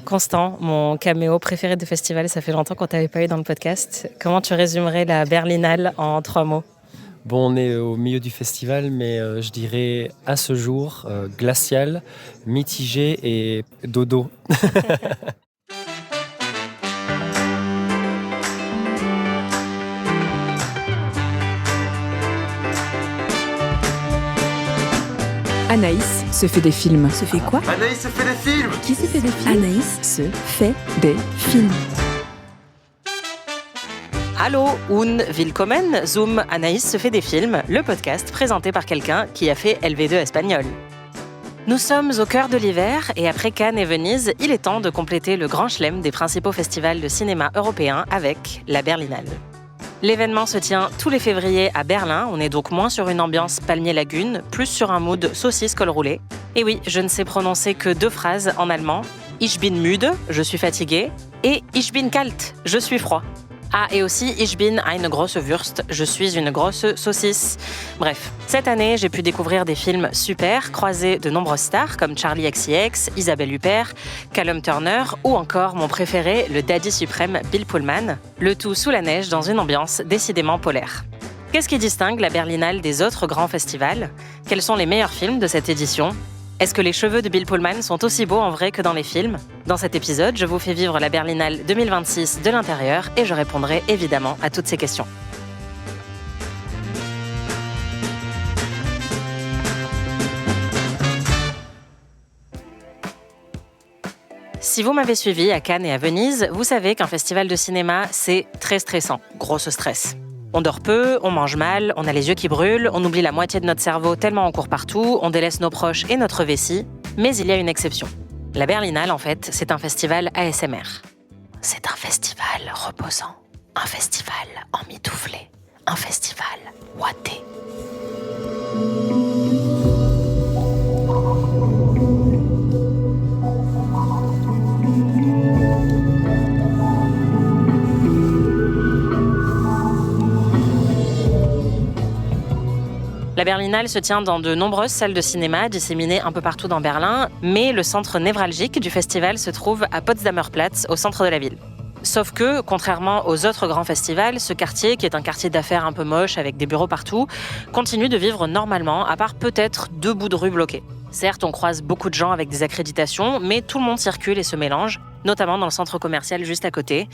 Constant, mon caméo préféré de festival, ça fait longtemps qu'on t'avait pas eu dans le podcast. Comment tu résumerais la Berlinale en 3 mots? Bon, on est au milieu du festival, mais je dirais à ce jour glacial, mitigé et dodo. Anaïs se fait des films. Se fait quoi? Anaïs se fait des films. Qui se fait des films? Anaïs se fait des films. Hallo und willkommen zum Anaïs se fait des films, le podcast présenté par quelqu'un qui a fait LV2 espagnol. Nous sommes au cœur de l'hiver et après Cannes et Venise, il est temps de compléter le grand chelem des principaux festivals de cinéma européens avec la Berlinale. L'événement se tient tous les février à Berlin, on est donc moins sur une ambiance palmier-lagune, plus sur un mood saucisse col roulé. Et oui, je ne sais prononcer que 2 phrases en allemand. Ich bin müde, je suis fatigué, et Ich bin kalt, je suis froid. Ah, et aussi Ich bin eine große Wurst, je suis une grosse saucisse. Bref, cette année, j'ai pu découvrir des films super, croiser de nombreuses stars comme Charlie XCX, Isabelle Huppert, Callum Turner ou encore mon préféré, le daddy suprême Bill Pullman, le tout sous la neige dans une ambiance décidément polaire. Qu'est-ce qui distingue la Berlinale des autres grands festivals? Quels sont les meilleurs films de cette édition? Est-ce que les cheveux de Bill Pullman sont aussi beaux en vrai que dans les films? Dans cet épisode, je vous fais vivre la Berlinale 2026 de l'intérieur et je répondrai évidemment à toutes ces questions. Si vous m'avez suivi à Cannes et à Venise, vous savez qu'un festival de cinéma, c'est très stressant, gros stress. On dort peu, on mange mal, on a les yeux qui brûlent, on oublie la moitié de notre cerveau tellement on court partout, on délaisse nos proches et notre vessie. Mais il y a une exception. La Berlinale, en fait, c'est un festival ASMR. C'est un festival reposant, un festival emmitouflé, un festival ouaté. La Berlinale se tient dans de nombreuses salles de cinéma disséminées un peu partout dans Berlin, mais le centre névralgique du festival se trouve à Potsdamer Platz, au centre de la ville. Sauf que, contrairement aux autres grands festivals, ce quartier, qui est un quartier d'affaires un peu moche avec des bureaux partout, continue de vivre normalement, à part peut-être 2 bouts de rue bloqués. Certes, on croise beaucoup de gens avec des accréditations, mais tout le monde circule et se mélange, notamment dans le centre commercial juste à côté.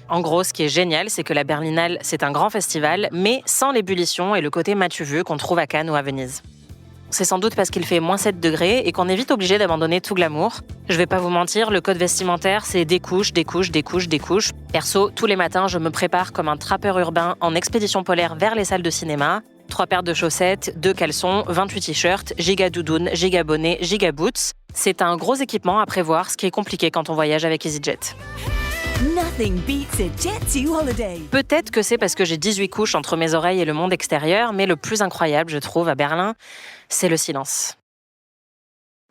En gros, ce qui est génial, c'est que la Berlinale, c'est un grand festival, mais sans l'ébullition et le côté m'as-tu vu qu'on trouve à Cannes ou à Venise. C'est sans doute parce qu'il fait moins 7 degrés et qu'on est vite obligé d'abandonner tout glamour. Je vais pas vous mentir, le code vestimentaire, c'est des couches, des couches, des couches, des couches. Perso, tous les matins, je me prépare comme un trappeur urbain en expédition polaire vers les salles de cinéma. 3 paires de chaussettes, 2 caleçons, 28 t-shirts, giga doudoune, giga bonnet, giga boots. C'est un gros équipement à prévoir, ce qui est compliqué quand on voyage avec EasyJet. Nothing beats a Jet2 holiday. Peut-être que c'est parce que j'ai 18 couches entre mes oreilles et le monde extérieur, mais le plus incroyable, je trouve, à Berlin, c'est le silence.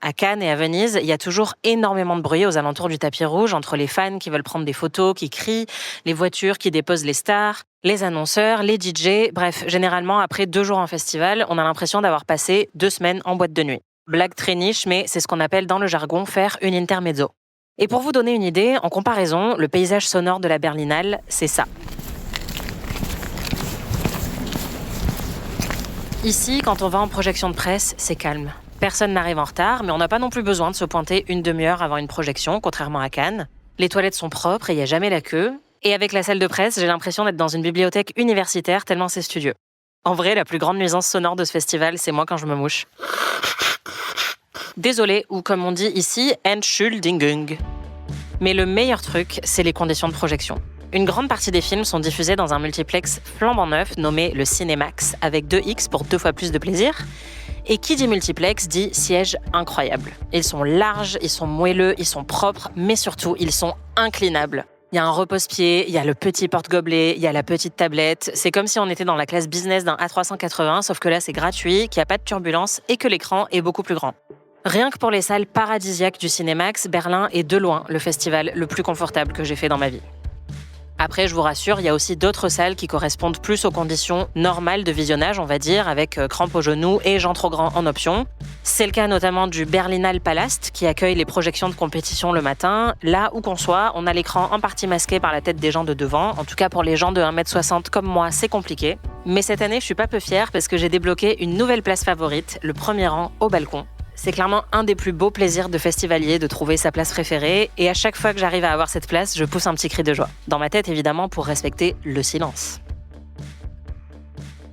À Cannes et à Venise, il y a toujours énormément de bruit aux alentours du tapis rouge, entre les fans qui veulent prendre des photos, qui crient, les voitures qui déposent les stars, les annonceurs, les DJ. Bref, généralement, après 2 jours en festival, on a l'impression d'avoir passé 2 semaines en boîte de nuit. Blague très niche, mais c'est ce qu'on appelle dans le jargon faire une intermezzo. Et pour vous donner une idée, en comparaison, le paysage sonore de la Berlinale, c'est ça. Ici, quand on va en projection de presse, c'est calme. Personne n'arrive en retard, mais on n'a pas non plus besoin de se pointer une demi-heure avant une projection, contrairement à Cannes. Les toilettes sont propres et il n'y a jamais la queue. Et avec la salle de presse, j'ai l'impression d'être dans une bibliothèque universitaire tellement c'est studieux. En vrai, la plus grande nuisance sonore de ce festival, c'est moi quand je me mouche. Désolé, ou comme on dit ici, Entschuldigung. Mais le meilleur truc, c'est les conditions de projection. Une grande partie des films sont diffusés dans un multiplex flambant neuf nommé le Cinemax, avec 2X pour 2 fois plus de plaisir. Et qui dit multiplex dit siège incroyable. Ils sont larges, ils sont moelleux, ils sont propres, mais surtout, ils sont inclinables. Il y a un repose-pied, il y a le petit porte-gobelet, il y a la petite tablette. C'est comme si on était dans la classe business d'un A380, sauf que là, c'est gratuit, qu'il n'y a pas de turbulence et que l'écran est beaucoup plus grand. Rien que pour les salles paradisiaques du Cinemax, Berlin est de loin le festival le plus confortable que j'ai fait dans ma vie. Après, je vous rassure, il y a aussi d'autres salles qui correspondent plus aux conditions normales de visionnage, on va dire, avec crampes aux genoux et gens trop grands en option. C'est le cas notamment du Berlinale Palast, qui accueille les projections de compétition le matin. Là où qu'on soit, on a l'écran en partie masqué par la tête des gens de devant. En tout cas, pour les gens de 1m60 comme moi, c'est compliqué. Mais cette année, je suis pas peu fière parce que j'ai débloqué une nouvelle place favorite, le premier rang au balcon. C'est clairement un des plus beaux plaisirs de festivalier de trouver sa place préférée, et à chaque fois que j'arrive à avoir cette place, je pousse un petit cri de joie. Dans ma tête, évidemment, pour respecter le silence.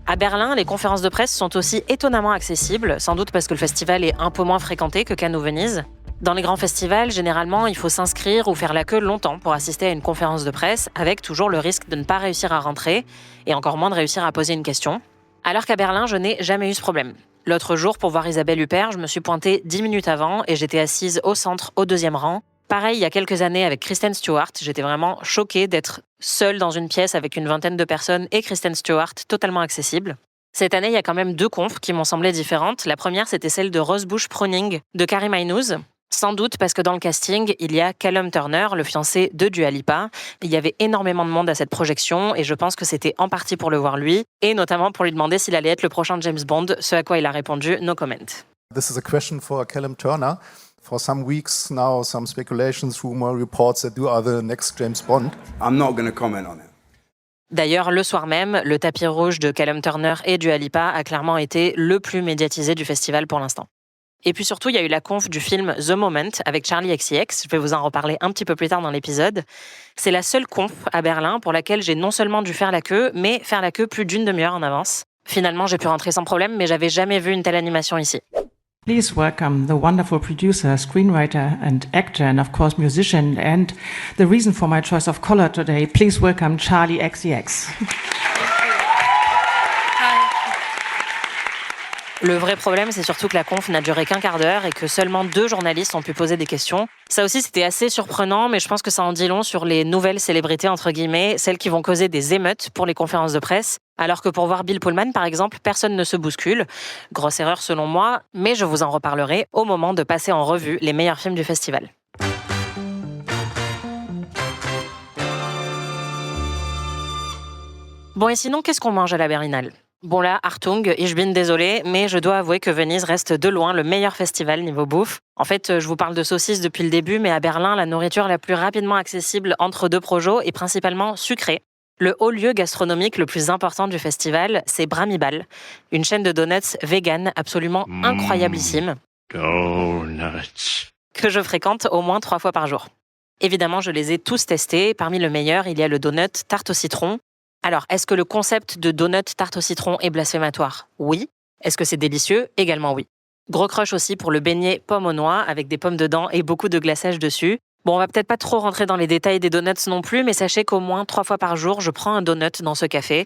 À Berlin, les conférences de presse sont aussi étonnamment accessibles, sans doute parce que le festival est un peu moins fréquenté que Cannes ou Venise. Dans les grands festivals, généralement, il faut s'inscrire ou faire la queue longtemps pour assister à une conférence de presse, avec toujours le risque de ne pas réussir à rentrer, et encore moins de réussir à poser une question. Alors qu'à Berlin, je n'ai jamais eu ce problème. L'autre jour, pour voir Isabelle Huppert, je me suis pointée 10 minutes avant et j'étais assise au centre, au deuxième rang. Pareil, il y a quelques années avec Kristen Stewart, j'étais vraiment choquée d'être seule dans une pièce avec une vingtaine de personnes et Kristen Stewart totalement accessible. Cette année, il y a quand même 2 confs qui m'ont semblé différentes. La première, c'était celle de Rosebush Pruning de Carrie Minogue. Sans doute parce que dans le casting, il y a Callum Turner, le fiancé de Dua Lipa. Il y avait énormément de monde à cette projection et je pense que c'était en partie pour le voir lui et notamment pour lui demander s'il allait être le prochain James Bond, ce à quoi il a répondu « no comment ». This is a question for Callum Turner. For some weeks now, some speculations, rumor reports that you are the next James Bond. I'm not going to comment on it. D'ailleurs, le soir même, le tapis rouge de Callum Turner et Dua Lipa a clairement été le plus médiatisé du festival pour l'instant. Et puis surtout, il y a eu la conf du film The Moment avec Charli XCX. Je vais vous en reparler un petit peu plus tard dans l'épisode. C'est la seule conf à Berlin pour laquelle j'ai non seulement dû faire la queue, mais faire la queue plus d'1 demi-heure en avance. Finalement, j'ai pu rentrer sans problème, mais j'avais jamais vu une telle animation ici. Please welcome the wonderful producer, screenwriter and actor and of course musician and the reason for my choice of color today. Please welcome Charli XCX. Le vrai problème, c'est surtout que la conf n'a duré qu'un quart d'heure et que seulement 2 journalistes ont pu poser des questions. Ça aussi, c'était assez surprenant, mais je pense que ça en dit long sur les nouvelles célébrités, entre guillemets, celles qui vont causer des émeutes pour les conférences de presse. Alors que pour voir Bill Pullman, par exemple, personne ne se bouscule. Grosse erreur selon moi, mais je vous en reparlerai au moment de passer en revue les meilleurs films du festival. Bon, et sinon, qu'est-ce qu'on mange à la Berlinale ? Bon là, Achtung, ich bin désolée, mais je dois avouer que Venise reste de loin le meilleur festival niveau bouffe. En fait, je vous parle de saucisses depuis le début, mais à Berlin, la nourriture la plus rapidement accessible entre 2 projos est principalement sucrée. Le haut lieu gastronomique le plus important du festival, c'est Bramibal, une chaîne de donuts vegan absolument incroyablissime. Donuts. Que je fréquente au moins 3 fois par jour. Évidemment, je les ai tous testés. Parmi le meilleur, il y a le donut tarte au citron. Alors, est-ce que le concept de donut tarte au citron est blasphématoire ? Oui. Est-ce que c'est délicieux ? Également oui. Gros crush aussi pour le beignet pomme aux noix avec des pommes dedans et beaucoup de glaçage dessus. Bon, on va peut-être pas trop rentrer dans les détails des donuts non plus, mais sachez qu'au moins 3 fois par jour, je prends un donut dans ce café.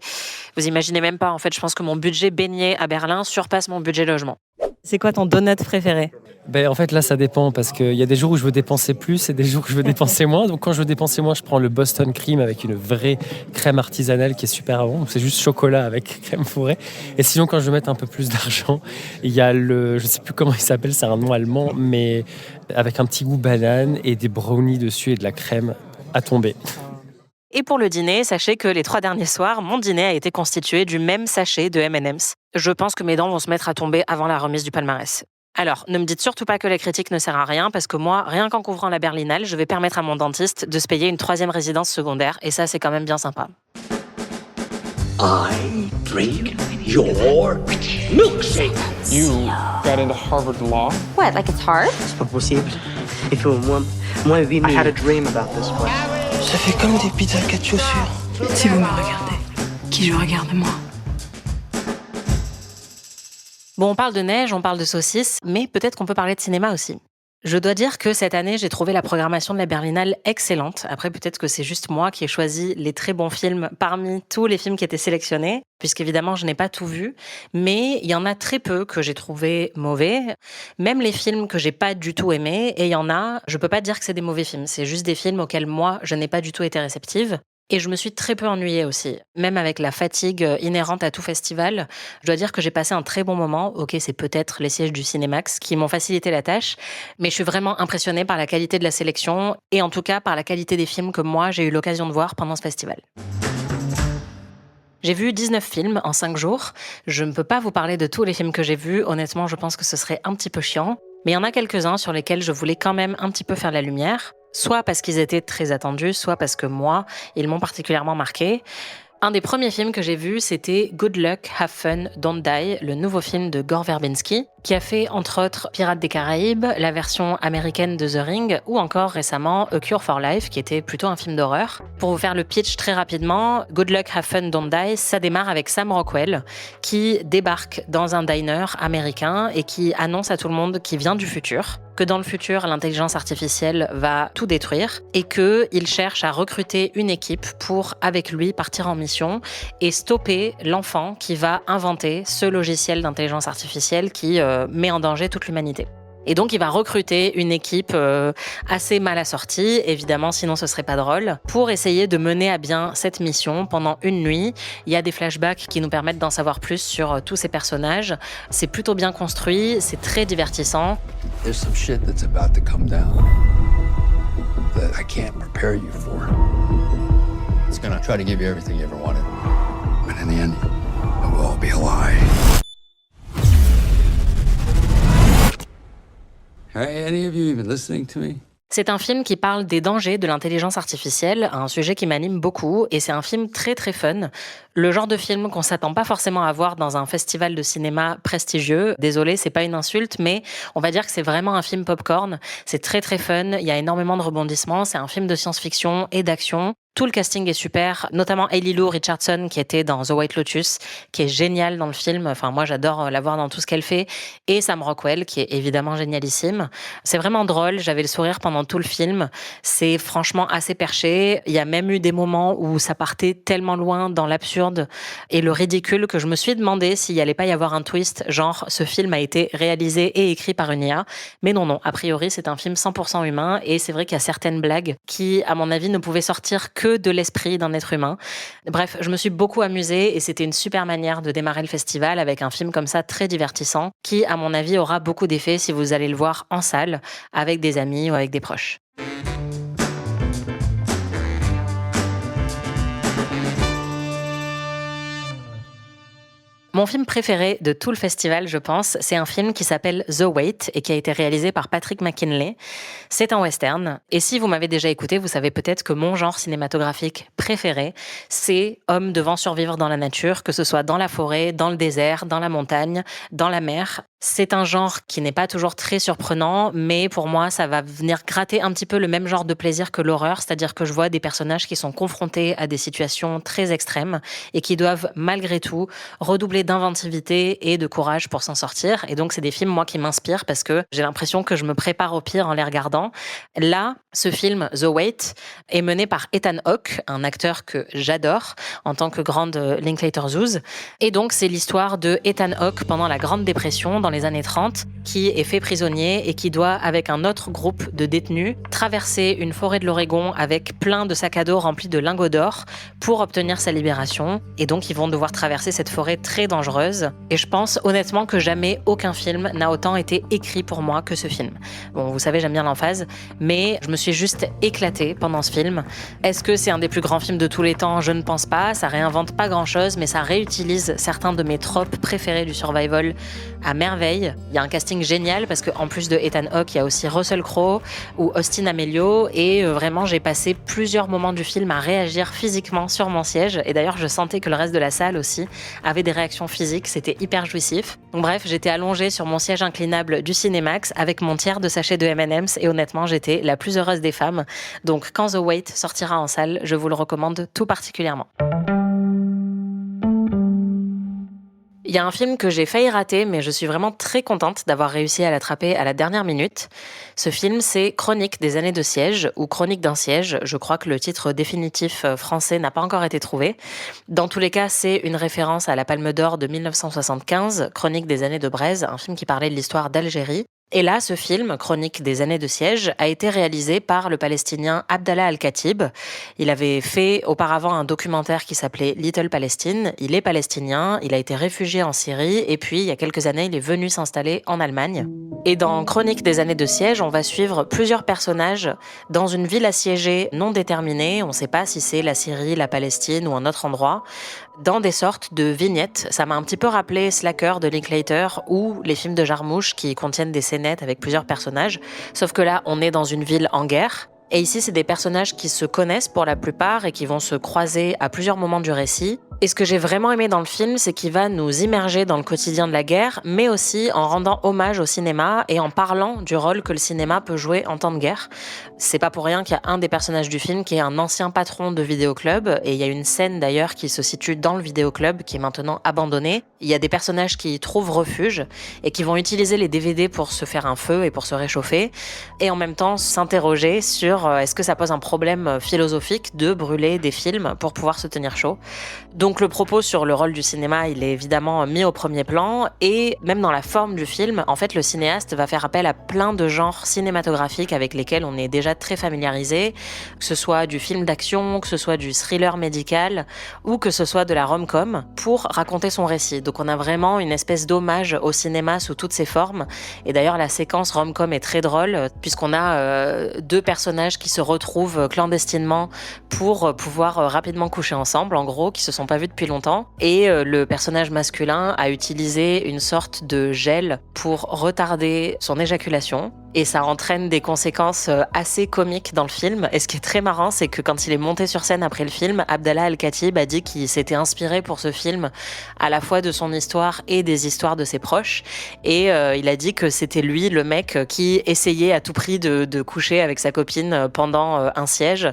Vous imaginez même pas, en fait, je pense que mon budget beignet à Berlin surpasse mon budget logement. C'est quoi ton donut préféré ? En fait, là, ça dépend parce qu'il y a des jours où je veux dépenser plus et des jours où je veux dépenser moins. Donc, quand je veux dépenser moins, je prends le Boston Cream avec une vraie crème artisanale qui est super bon. C'est juste chocolat avec crème fourrée. Et sinon, quand je veux mettre un peu plus d'argent, il y a je sais plus comment il s'appelle, c'est un nom allemand, mais avec un petit goût banane et des brownies dessus et de la crème à tomber. Et pour le dîner, sachez que les 3 derniers soirs, mon dîner a été constitué du même sachet de M&M's. Je pense que mes dents vont se mettre à tomber avant la remise du palmarès. Alors, ne me dites surtout pas que la critique ne sert à rien, parce que moi, rien qu'en couvrant la Berlinale, je vais permettre à mon dentiste de se payer une 3e résidence secondaire, et ça, c'est quand même bien sympa. I drink your milkshake. You got into Harvard Law? What, like it's hard? C'est pas possible. Il faut moi 8 000. I had a dream about this one. Ça fait comme des pizzas 4 chaussures. Si vous me regardez, qui je regarde moi ? Bon, on parle de neige, on parle de saucisses, mais peut-être qu'on peut parler de cinéma aussi. Je dois dire que cette année, j'ai trouvé la programmation de la Berlinale excellente. Après, peut-être que c'est juste moi qui ai choisi les très bons films parmi tous les films qui étaient sélectionnés, puisqu'évidemment, je n'ai pas tout vu. Mais il y en a très peu que j'ai trouvé mauvais. Même les films que j'ai pas du tout aimés, et il y en a, je peux pas dire que c'est des mauvais films. C'est juste des films auxquels moi, je n'ai pas du tout été réceptive. Et je me suis très peu ennuyée aussi, même avec la fatigue inhérente à tout festival. Je dois dire que j'ai passé un très bon moment. Ok, c'est peut-être les sièges du Cinémax qui m'ont facilité la tâche, mais je suis vraiment impressionnée par la qualité de la sélection et en tout cas par la qualité des films que moi j'ai eu l'occasion de voir pendant ce festival. J'ai vu 19 films en 5 jours. Je ne peux pas vous parler de tous les films que j'ai vus. Honnêtement, je pense que ce serait un petit peu chiant. Mais il y en a quelques-uns sur lesquels je voulais quand même un petit peu faire la lumière. Soit parce qu'ils étaient très attendus, soit parce que moi, ils m'ont particulièrement marqué. Un des premiers films que j'ai vu, c'était Good Luck, Have Fun, Don't Die, le nouveau film de Gore Verbinski, qui a fait entre autres Pirates des Caraïbes, la version américaine de The Ring, ou encore récemment A Cure for Life, qui était plutôt un film d'horreur. Pour vous faire le pitch très rapidement, Good Luck, Have Fun, Don't Die, ça démarre avec Sam Rockwell, qui débarque dans un diner américain et qui annonce à tout le monde qu'il vient du futur, que dans le futur, l'intelligence artificielle va tout détruire et qu'il cherche à recruter une équipe pour, avec lui, partir en mission et stopper l'enfant qui va inventer ce logiciel d'intelligence artificielle qui met en danger toute l'humanité. Et donc, il va recruter une équipe assez mal assortie, évidemment, sinon ce serait pas drôle, pour essayer de mener à bien cette mission pendant une nuit. Il y a des flashbacks qui nous permettent d'en savoir plus sur tous ces personnages. C'est plutôt bien construit, c'est très divertissant. There's some shit that's about to come down that I can't prepare you for. It's gonna try to give you everything you ever wanted. But in the end, it will all be a lie. Are any of you even listening to me? C'est un film qui parle des dangers de l'intelligence artificielle, un sujet qui m'anime beaucoup, et c'est un film très très fun. Le genre de film qu'on s'attend pas forcément à voir dans un festival de cinéma prestigieux. Désolé, c'est pas une insulte, mais on va dire que c'est vraiment un film popcorn. C'est très très fun, il y a énormément de rebondissements, c'est un film de science-fiction et d'action. Tout le casting est super, notamment Hailey Lou Richardson qui était dans The White Lotus, qui est géniale dans le film. Enfin, moi, j'adore la voir dans tout ce qu'elle fait. Et Sam Rockwell, qui est évidemment génialissime. C'est vraiment drôle. J'avais le sourire pendant tout le film. C'est franchement assez perché. Il y a même eu des moments où ça partait tellement loin dans l'absurde et le ridicule que je me suis demandé s'il allait pas y avoir un twist, genre ce film a été réalisé et écrit par une IA. Mais non. A priori, c'est un film 100% humain et c'est vrai qu'il y a certaines blagues qui, à mon avis, ne pouvaient sortir que de l'esprit d'un être humain. Bref, je me suis beaucoup amusée et c'était une super manière de démarrer le festival avec un film comme ça très divertissant qui, à mon avis, aura beaucoup d'effet si vous allez le voir en salle avec des amis ou avec des proches. Mon film préféré de tout le festival, je pense, c'est un film qui s'appelle The Wait et qui a été réalisé par Patrick McKinley. C'est un western. Et si vous m'avez déjà écouté, vous savez peut-être que mon genre cinématographique préféré, c'est hommes devant survivre dans la nature, que ce soit dans la forêt, dans le désert, dans la montagne, dans la mer. C'est un genre qui n'est pas toujours très surprenant, mais pour moi, ça va venir gratter un petit peu le même genre de plaisir que l'horreur, c'est-à-dire que je vois des personnages qui sont confrontés à des situations très extrêmes et qui doivent malgré tout redoubler d'inventivité et de courage pour s'en sortir. Et donc, c'est des films, moi, qui m'inspirent parce que j'ai l'impression que je me prépare au pire en les regardant. Là, ce film, The Wait, est mené par Ethan Hawke, un acteur que j'adore en tant que grande Linklater Zouz. Et donc, c'est l'histoire de Ethan Hawke pendant la Grande Dépression, dans les années 30, qui est fait prisonnier et qui doit, avec un autre groupe de détenus, traverser une forêt de l'Oregon avec plein de sacs à dos remplis de lingots d'or pour obtenir sa libération. Et donc, ils vont devoir traverser cette forêt très dangereuse. Et je pense honnêtement que jamais aucun film n'a autant été écrit pour moi que ce film. Bon, vous savez, j'aime bien l'emphase, mais je me suis juste éclatée pendant ce film. Est-ce que c'est un des plus grands films de tous les temps ? Je ne pense pas. Ça réinvente pas grand-chose, mais ça réutilise certains de mes tropes préférés du survival à merveille. Il y a un casting génial parce qu'en plus de Ethan Hawke, il y a aussi Russell Crowe ou Austin Amelio et vraiment j'ai passé plusieurs moments du film à réagir physiquement sur mon siège et d'ailleurs je sentais que le reste de la salle aussi avait des réactions physiques, c'était hyper jouissif. Donc bref, j'étais allongée sur mon siège inclinable du Cinémax avec mon tiers de sachet de M&M's et honnêtement j'étais la plus heureuse des femmes. Donc quand The Wait sortira en salle, je vous le recommande tout particulièrement. Il y a un film que j'ai failli rater, mais je suis vraiment très contente d'avoir réussi à l'attraper à la dernière minute. Ce film, c'est Chronique des années de siège, ou Chronique d'un siège. Je crois que le titre définitif français n'a pas encore été trouvé. Dans tous les cas, c'est une référence à la Palme d'Or de 1975, Chronique des années de Braise, un film qui parlait de l'histoire d'Algérie. Et là, ce film, Chronique des années de siège, a été réalisé par le Palestinien Abdallah Al-Khatib. Il avait fait auparavant un documentaire qui s'appelait Little Palestine. Il est palestinien, il a été réfugié en Syrie et puis, il y a quelques années, il est venu s'installer en Allemagne. Et dans Chronique des années de siège, on va suivre plusieurs personnages dans une ville assiégée non déterminée. On ne sait pas si c'est la Syrie, la Palestine ou un autre endroit, dans des sortes de vignettes. Ça m'a un petit peu rappelé Slacker de Linklater ou les films de Jarmusch qui contiennent des scénettes avec plusieurs personnages. Sauf que là, on est dans une ville en guerre. Et ici, c'est des personnages qui se connaissent pour la plupart et qui vont se croiser à plusieurs moments du récit. Et ce que j'ai vraiment aimé dans le film, c'est qu'il va nous immerger dans le quotidien de la guerre, mais aussi en rendant hommage au cinéma et en parlant du rôle que le cinéma peut jouer en temps de guerre. C'est pas pour rien qu'il y a un des personnages du film qui est un ancien patron de vidéoclub, et il y a une scène d'ailleurs qui se situe dans le vidéoclub qui est maintenant abandonné. Il y a des personnages qui y trouvent refuge et qui vont utiliser les DVD pour se faire un feu et pour se réchauffer, et en même temps s'interroger sur est-ce que ça pose un problème philosophique de brûler des films pour pouvoir se tenir chaud. Donc le propos sur le rôle du cinéma, il est évidemment mis au premier plan, et même dans la forme du film, en fait, le cinéaste va faire appel à plein de genres cinématographiques avec lesquels on est déjà très familiarisé, que ce soit du film d'action, que ce soit du thriller médical, ou que ce soit de la rom-com, pour raconter son récit. Donc on a vraiment une espèce d'hommage au cinéma sous toutes ses formes, et d'ailleurs la séquence rom-com est très drôle, puisqu'on a deux personnages qui se retrouvent clandestinement pour pouvoir rapidement coucher ensemble, en gros, qui se sont pas vus depuis longtemps, et le personnage masculin a utilisé une sorte de gel pour retarder son éjaculation, et ça entraîne des conséquences assez comiques dans le film. Et ce qui est très marrant, c'est que quand il est monté sur scène après le film, Abdallah Al-Khatib a dit qu'il s'était inspiré pour ce film à la fois de son histoire et des histoires de ses proches, et il a dit que c'était lui le mec qui essayait à tout prix de coucher avec sa copine pendant un siège,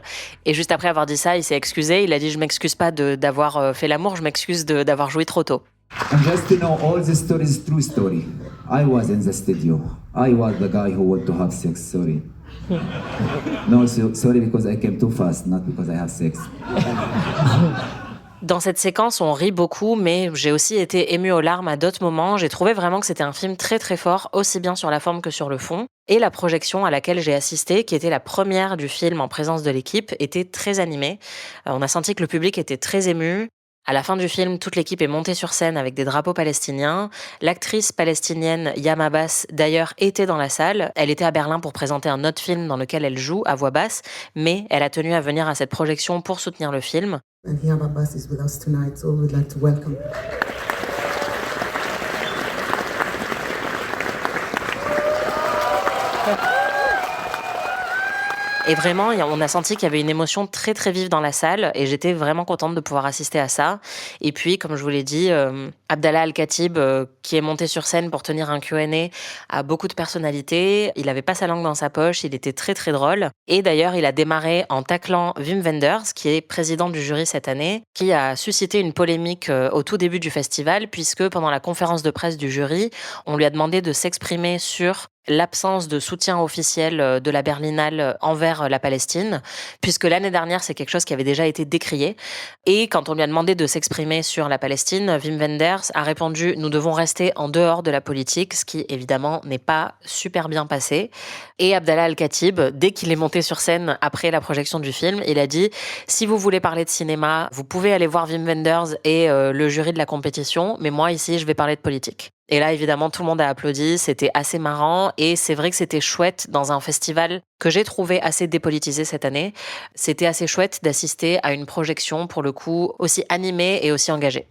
et juste après avoir dit ça, il s'est excusé, il a dit « je m'excuse pas d'avoir fait l'amour, je m'excuse d'avoir joui trop tôt ». And just to know, all the story is true story. I was in the studio. I was the guy who wanted to have sex. Sorry. No, sorry because I came too fast, not because I have sex. Dans cette séquence, on rit beaucoup, mais j'ai aussi été émue aux larmes à d'autres moments. J'ai trouvé vraiment que c'était un film très très fort, aussi bien sur la forme que sur le fond. Et la projection à laquelle j'ai assisté, qui était la première du film en présence de l'équipe, était très animée. On a senti que le public était très ému. À la fin du film, toute l'équipe est montée sur scène avec des drapeaux palestiniens. L'actrice palestinienne Yam Abbas, d'ailleurs, était dans la salle. Elle était à Berlin pour présenter un autre film dans lequel elle joue à voix basse, mais elle a tenu à venir à cette projection pour soutenir le film. And Yam Abbas is with us tonight, so we'd like to welcome her. Et vraiment, on a senti qu'il y avait une émotion très très vive dans la salle, et j'étais vraiment contente de pouvoir assister à ça. Et puis, comme je vous l'ai dit, Abdallah Al-Khatib, qui est monté sur scène pour tenir un Q&A, a beaucoup de personnalité. Il avait pas sa langue dans sa poche, il était très très drôle. Et d'ailleurs, il a démarré en taclant Wim Wenders, qui est président du jury cette année, qui a suscité une polémique au tout début du festival, puisque pendant la conférence de presse du jury, on lui a demandé de s'exprimer sur l'absence de soutien officiel de la Berlinale envers la Palestine, puisque l'année dernière, c'est quelque chose qui avait déjà été décrié. Et quand on lui a demandé de s'exprimer sur la Palestine, Wim Wenders a répondu « Nous devons rester en dehors de la politique », ce qui, évidemment, n'est pas super bien passé. Et Abdallah Al-Khatib, dès qu'il est monté sur scène après la projection du film, il a dit « Si vous voulez parler de cinéma, vous pouvez aller voir Wim Wenders et le jury de la compétition, mais moi, ici, je vais parler de politique ». Et là, évidemment, tout le monde a applaudi, c'était assez marrant, et c'est vrai que c'était chouette dans un festival que j'ai trouvé assez dépolitisé cette année. C'était assez chouette d'assister à une projection, pour le coup, aussi animée et aussi engagée.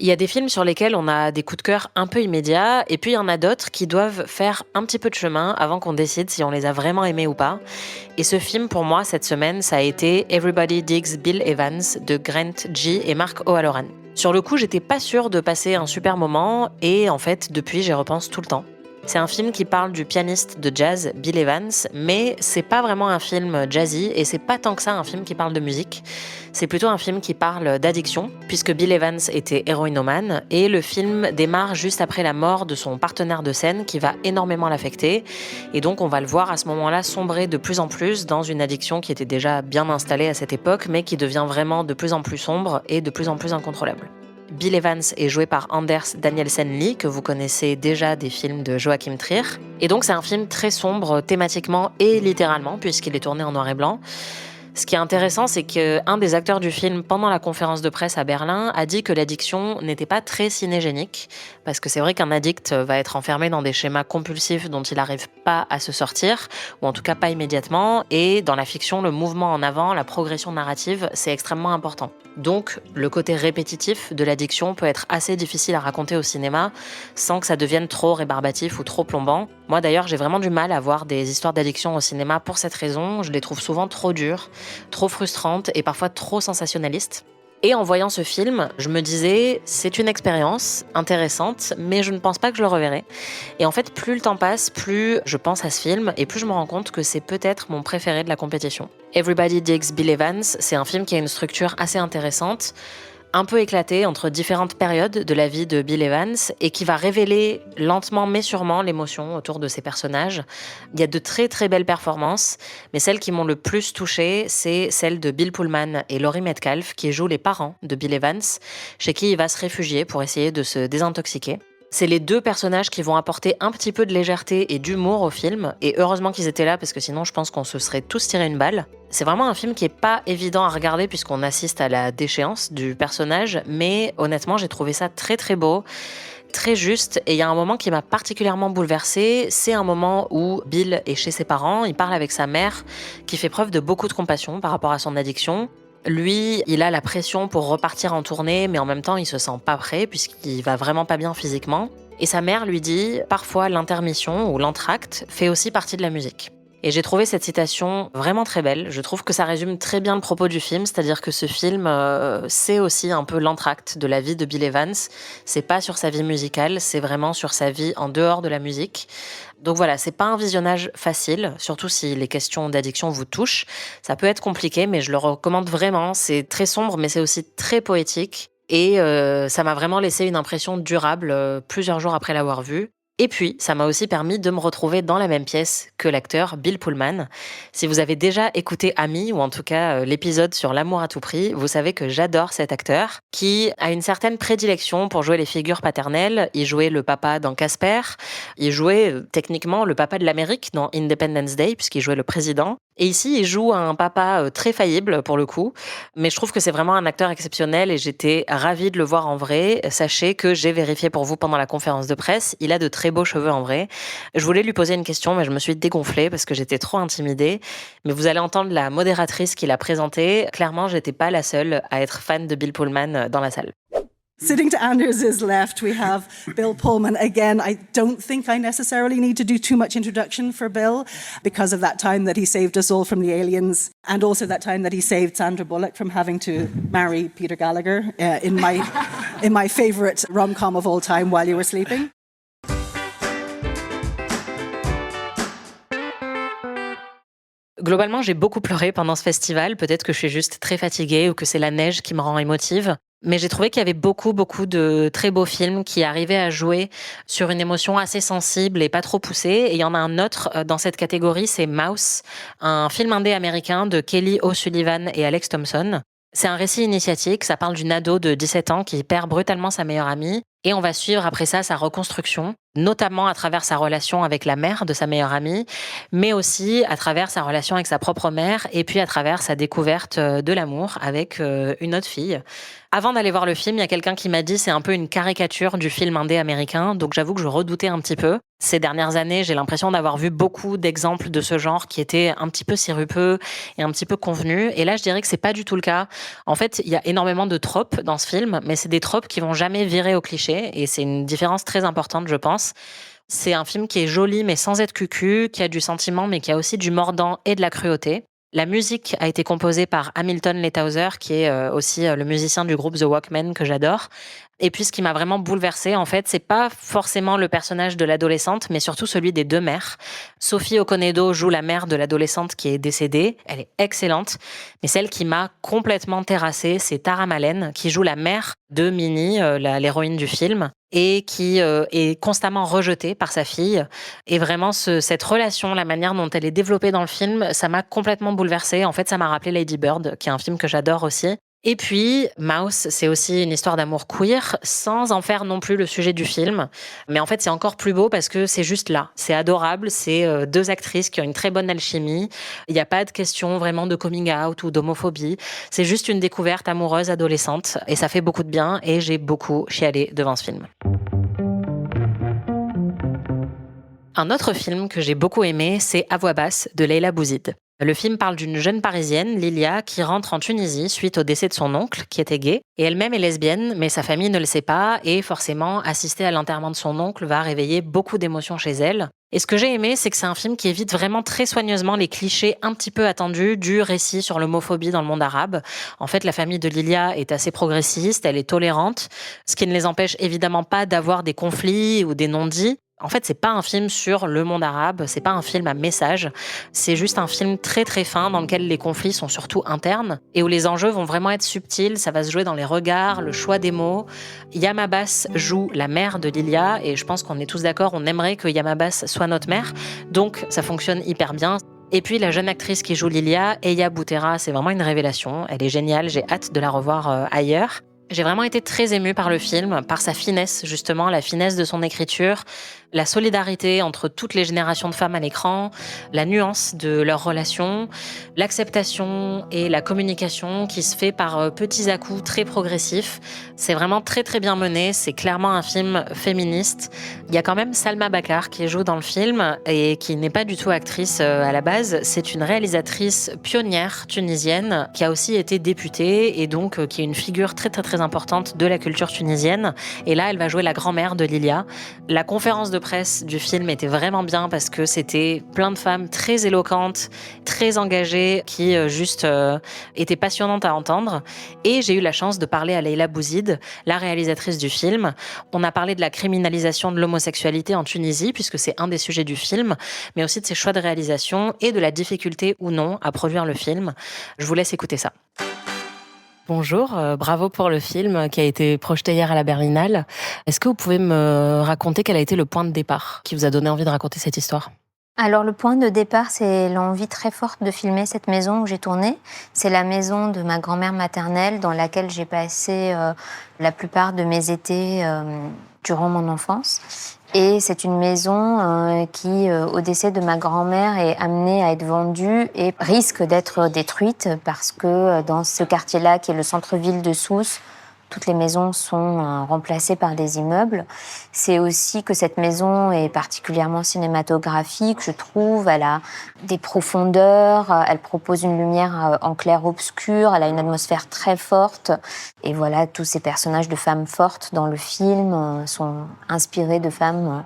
Il y a des films sur lesquels on a des coups de cœur un peu immédiats, et puis il y en a d'autres qui doivent faire un petit peu de chemin avant qu'on décide si on les a vraiment aimés ou pas. Et ce film, pour moi, cette semaine, ça a été Everybody Digs Bill Evans de Grant Gee et Mark O'Halloran. Sur le coup, j'étais pas sûre de passer un super moment, et en fait, depuis, j'y repense tout le temps. C'est un film qui parle du pianiste de jazz Bill Evans, mais c'est pas vraiment un film jazzy, et c'est pas tant que ça un film qui parle de musique. C'est plutôt un film qui parle d'addiction, puisque Bill Evans était héroïnomane, et le film démarre juste après la mort de son partenaire de scène qui va énormément l'affecter, et donc on va le voir à ce moment-là sombrer de plus en plus dans une addiction qui était déjà bien installée à cette époque, mais qui devient vraiment de plus en plus sombre et de plus en plus incontrôlable. Bill Evans est joué par Anders Danielsen Lie, que vous connaissez déjà des films de Joachim Trier. Et donc c'est un film très sombre thématiquement et littéralement, puisqu'il est tourné en noir et blanc. Ce qui est intéressant, c'est qu'un des acteurs du film, pendant la conférence de presse à Berlin, a dit que l'addiction n'était pas très cinégénique, parce que c'est vrai qu'un addict va être enfermé dans des schémas compulsifs dont il n'arrive pas à se sortir, ou en tout cas pas immédiatement, et dans la fiction, le mouvement en avant, la progression narrative, c'est extrêmement important. Donc, le côté répétitif de l'addiction peut être assez difficile à raconter au cinéma, sans que ça devienne trop rébarbatif ou trop plombant. Moi d'ailleurs, j'ai vraiment du mal à voir des histoires d'addiction au cinéma pour cette raison, je les trouve souvent trop dures, trop frustrantes et parfois trop sensationnalistes. Et en voyant ce film, je me disais, c'est une expérience intéressante, mais je ne pense pas que je le reverrai. Et en fait, plus le temps passe, plus je pense à ce film, et plus je me rends compte que c'est peut-être mon préféré de la compétition. Everybody Digs Bill Evans, c'est un film qui a une structure assez intéressante, un peu éclaté entre différentes périodes de la vie de Bill Evans et qui va révéler lentement mais sûrement l'émotion autour de ses personnages. Il y a de très très belles performances, mais celles qui m'ont le plus touchée, c'est celle de Bill Pullman et Laurie Metcalf qui jouent les parents de Bill Evans, chez qui il va se réfugier pour essayer de se désintoxiquer. C'est les deux personnages qui vont apporter un petit peu de légèreté et d'humour au film, et heureusement qu'ils étaient là parce que sinon je pense qu'on se serait tous tiré une balle. C'est vraiment un film qui est pas évident à regarder puisqu'on assiste à la déchéance du personnage, mais honnêtement j'ai trouvé ça très très beau, très juste, et il y a un moment qui m'a particulièrement bouleversée, c'est un moment où Bill est chez ses parents, il parle avec sa mère qui fait preuve de beaucoup de compassion par rapport à son addiction. Lui, il a la pression pour repartir en tournée, mais en même temps, il se sent pas prêt puisqu'il va vraiment pas bien physiquement. Et sa mère lui dit, parfois l'intermission ou l'entracte fait aussi partie de la musique. Et j'ai trouvé cette citation vraiment très belle. Je trouve que ça résume très bien le propos du film, c'est-à-dire que ce film, c'est aussi un peu l'entracte de la vie de Bill Evans. C'est pas sur sa vie musicale, c'est vraiment sur sa vie en dehors de la musique. Donc voilà, c'est pas un visionnage facile, surtout si les questions d'addiction vous touchent. Ça peut être compliqué, mais je le recommande vraiment. C'est très sombre, mais c'est aussi très poétique. Et ça m'a vraiment laissé une impression durable plusieurs jours après l'avoir vu. Et puis, ça m'a aussi permis de me retrouver dans la même pièce que l'acteur Bill Pullman. Si vous avez déjà écouté Ami, ou en tout cas l'épisode sur l'amour à tout prix, vous savez que j'adore cet acteur, qui a une certaine prédilection pour jouer les figures paternelles. Il jouait le papa dans Casper, il jouait techniquement le papa de l'Amérique dans Independence Day, puisqu'il jouait le président. Et ici, il joue un papa très faillible, pour le coup. Mais je trouve que c'est vraiment un acteur exceptionnel et j'étais ravie de le voir en vrai. Sachez que j'ai vérifié pour vous pendant la conférence de presse. Il a de très beaux cheveux en vrai. Je voulais lui poser une question, mais je me suis dégonflée parce que j'étais trop intimidée. Mais vous allez entendre la modératrice qui l'a présenté. Clairement, j'étais pas la seule à être fan de Bill Pullman dans la salle. Sitting to Anders' left, we have Bill Pullman. Again, I don't think I necessarily need to do too much introduction for Bill because of that time that he saved us all from the aliens and also that time that he saved Sandra Bullock from having to marry Peter Gallagher in my favorite rom-com of all time, While You Were Sleeping. Globalement, j'ai beaucoup pleuré pendant ce festival. Peut-être que je suis juste très fatiguée ou que c'est la neige qui me rend émotive. Mais j'ai trouvé qu'il y avait beaucoup de très beaux films qui arrivaient à jouer sur une émotion assez sensible et pas trop poussée. Et il y en a un autre dans cette catégorie, c'est Mouse, un film indé américain de Kelly O'Sullivan et Alex Thompson. C'est un récit initiatique, ça parle d'une ado de 17 ans qui perd brutalement sa meilleure amie. Et on va suivre après ça sa reconstruction, notamment à travers sa relation avec la mère de sa meilleure amie, mais aussi à travers sa relation avec sa propre mère et puis à travers sa découverte de l'amour avec une autre fille. Avant d'aller voir le film, il y a quelqu'un qui m'a dit c'est un peu une caricature du film indé américain, donc j'avoue que je redoutais un petit peu. Ces dernières années, j'ai l'impression d'avoir vu beaucoup d'exemples de ce genre qui étaient un petit peu sirupeux et un petit peu convenus. Et là, je dirais que c'est pas du tout le cas. En fait, il y a énormément de tropes dans ce film, mais c'est des tropes qui vont jamais virer au cliché. Et c'est une différence très importante, je pense. C'est un film qui est joli, mais sans être cucu, qui a du sentiment, mais qui a aussi du mordant et de la cruauté. La musique a été composée par Hamilton Leithauser, qui est aussi le musicien du groupe The Walkmen, que j'adore. Et puis, ce qui m'a vraiment bouleversée, en fait, c'est pas forcément le personnage de l'adolescente, mais surtout celui des deux mères. Sophie Okonedo joue la mère de l'adolescente qui est décédée. Elle est excellente. Mais celle qui m'a complètement terrassée, c'est Tara Malen, qui joue la mère de Minnie, l'héroïne du film, et qui est constamment rejetée par sa fille. Et vraiment, cette relation, la manière dont elle est développée dans le film, ça m'a complètement bouleversée. En fait, ça m'a rappelé Lady Bird, qui est un film que j'adore aussi. Et puis, Mouse, c'est aussi une histoire d'amour queer, sans en faire non plus le sujet du film. Mais en fait, c'est encore plus beau parce que c'est juste là. C'est adorable, c'est 2 actrices qui ont une très bonne alchimie. Il n'y a pas de question vraiment de coming out ou d'homophobie. C'est juste une découverte amoureuse adolescente. Et ça fait beaucoup de bien et j'ai beaucoup chialé devant ce film. Un autre film que j'ai beaucoup aimé, c'est À voix basse de Leila Bouzid. Le film parle d'une jeune Parisienne, Lilia, qui rentre en Tunisie suite au décès de son oncle, qui était gay. Et elle-même est lesbienne, mais sa famille ne le sait pas. Et forcément, assister à l'enterrement de son oncle va réveiller beaucoup d'émotions chez elle. Et ce que j'ai aimé, c'est que c'est un film qui évite vraiment très soigneusement les clichés un petit peu attendus du récit sur l'homophobie dans le monde arabe. En fait, la famille de Lilia est assez progressiste, elle est tolérante, ce qui ne les empêche évidemment pas d'avoir des conflits ou des non-dits. En fait, c'est pas un film sur le monde arabe, c'est pas un film à message, c'est juste un film très très fin dans lequel les conflits sont surtout internes et où les enjeux vont vraiment être subtils, ça va se jouer dans les regards, le choix des mots. Yam Abbas joue la mère de Lilia et je pense qu'on est tous d'accord, on aimerait que Yam Abbas soit notre mère, donc ça fonctionne hyper bien. Et puis la jeune actrice qui joue Lilia, Eya Boutera, c'est vraiment une révélation, elle est géniale, j'ai hâte de la revoir ailleurs. J'ai vraiment été très émue par le film, par sa finesse justement, la finesse de son écriture, la solidarité entre toutes les générations de femmes à l'écran, la nuance de leurs relations, l'acceptation et la communication qui se fait par petits à-coups très progressifs. C'est vraiment très très bien mené, c'est clairement un film féministe. Il y a quand même Salma Bakar qui joue dans le film et qui n'est pas du tout actrice à la base. C'est une réalisatrice pionnière tunisienne qui a aussi été députée et donc qui est une figure très très très importante de la culture tunisienne. Et là, elle va jouer la grand-mère de Lilia. La conférence de presse du film était vraiment bien parce que c'était plein de femmes très éloquentes, très engagées, qui étaient passionnantes à entendre. Et j'ai eu la chance de parler à Leila Bouzid, la réalisatrice du film. On a parlé de la criminalisation de l'homosexualité en Tunisie, puisque c'est un des sujets du film, mais aussi de ses choix de réalisation et de la difficulté ou non à produire le film. Je vous laisse écouter ça. Bonjour, bravo pour le film qui a été projeté hier à la Berlinale. Est-ce que vous pouvez me raconter quel a été le point de départ qui vous a donné envie de raconter cette histoire ? Alors le point de départ, c'est l'envie très forte de filmer cette maison où j'ai tourné. C'est la maison de ma grand-mère maternelle dans laquelle j'ai passé la plupart de mes étés durant mon enfance. Et c'est une maison qui, au décès de ma grand-mère, est amenée à être vendue et risque d'être détruite parce que dans ce quartier-là, qui est le centre-ville de Sousse, toutes les maisons sont remplacées par des immeubles. C'est aussi que cette maison est particulièrement cinématographique, je trouve. Elle a des profondeurs, elle propose une lumière en clair-obscur, elle a une atmosphère très forte. Et voilà, tous ces personnages de femmes fortes dans le film sont inspirés de femmes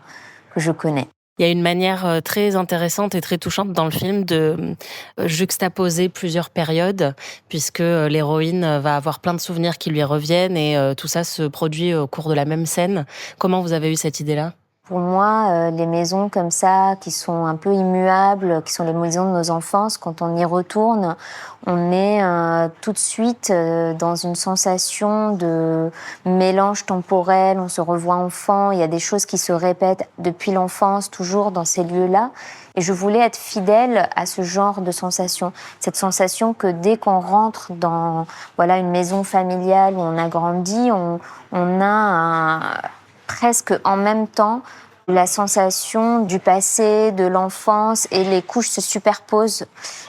que je connais. Il y a une manière très intéressante et très touchante dans le film de juxtaposer plusieurs périodes, puisque l'héroïne va avoir plein de souvenirs qui lui reviennent et tout ça se produit au cours de la même scène. Comment vous avez eu cette idée-là ? Pour moi, les maisons comme ça, qui sont un peu immuables, qui sont les maisons de nos enfances, quand on y retourne, on est tout de suite dans une sensation de mélange temporel, on se revoit enfant, il y a des choses qui se répètent depuis l'enfance, toujours dans ces lieux-là. Et je voulais être fidèle à ce genre de sensation. Cette sensation que dès qu'on rentre dans une maison familiale où on a grandi, on a presque en même temps la sensation du passé, de l'enfance, et les couches se superposent.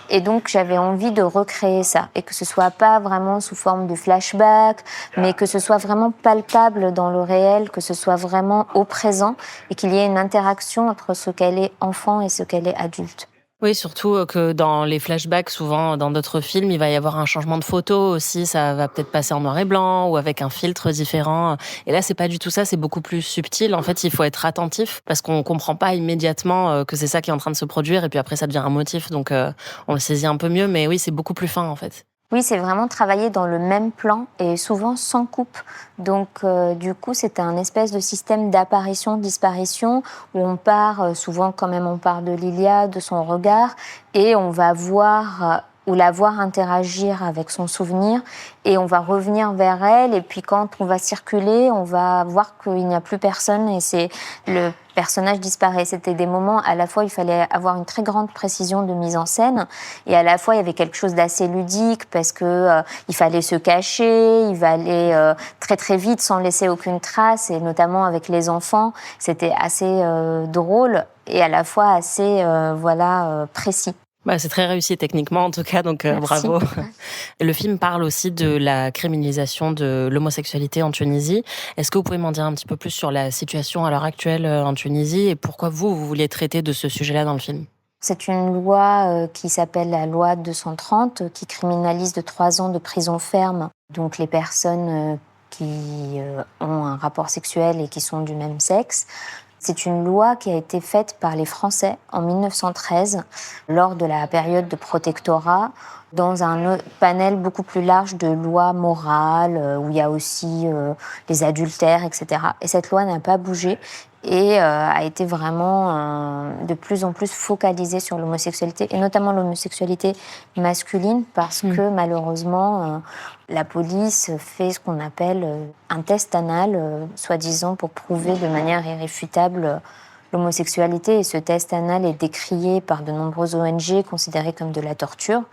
Et donc j'avais envie de recréer ça, et que ce soit pas vraiment sous forme de flashback, mais que ce soit vraiment palpable dans le réel, que ce soit vraiment au présent, et qu'il y ait une interaction entre ce qu'elle est enfant et ce qu'elle est adulte. Oui, surtout que dans les flashbacks, souvent dans d'autres films, il va y avoir un changement de photo aussi, ça va peut-être passer en noir et blanc ou avec un filtre différent. Et là, c'est pas du tout ça, c'est beaucoup plus subtil. En fait, il faut être attentif parce qu'on comprend pas immédiatement que c'est ça qui est en train de se produire et puis après ça devient un motif, donc on le saisit un peu mieux, mais oui, c'est beaucoup plus fin en fait. Oui, c'est vraiment travailler dans le même plan et souvent sans coupe. Donc, du coup, c'est un espèce de système d'apparition-disparition où on part, souvent quand même on part de Lilia, de son regard, et on va voir ou la voir interagir avec son souvenir et on va revenir vers elle. Et puis quand on va circuler, on va voir qu'il n'y a plus personne et c'est le personnage disparaît. C'était des moments, à la fois, il fallait avoir une très grande précision de mise en scène, et à la fois, il y avait quelque chose d'assez ludique, parce que il fallait se cacher, il fallait très très vite, sans laisser aucune trace, et notamment avec les enfants, c'était assez drôle, et à la fois assez, précis. C'est très réussi techniquement en tout cas, donc bravo. Le film parle aussi de la criminalisation de l'homosexualité en Tunisie. Est-ce que vous pouvez m'en dire un petit peu plus sur la situation à l'heure actuelle en Tunisie et pourquoi vous voulez traiter de ce sujet-là dans le film ? C'est une loi qui s'appelle la loi 230, qui criminalise de 3 ans de prison ferme, donc les personnes qui ont un rapport sexuel et qui sont du même sexe. C'est une loi qui a été faite par les Français en 1913, lors de la période de protectorat, dans un panel beaucoup plus large de lois morales, où il y a aussi les adultères, etc. Et cette loi n'a pas bougé et a été vraiment de plus en plus focalisée sur l'homosexualité, et notamment l'homosexualité masculine, parce que malheureusement, la police fait ce qu'on appelle un test anal, soi-disant pour prouver de manière irréfutable l'homosexualité, et ce test anal est décrié par de nombreuses ONG, considéré comme de la torture.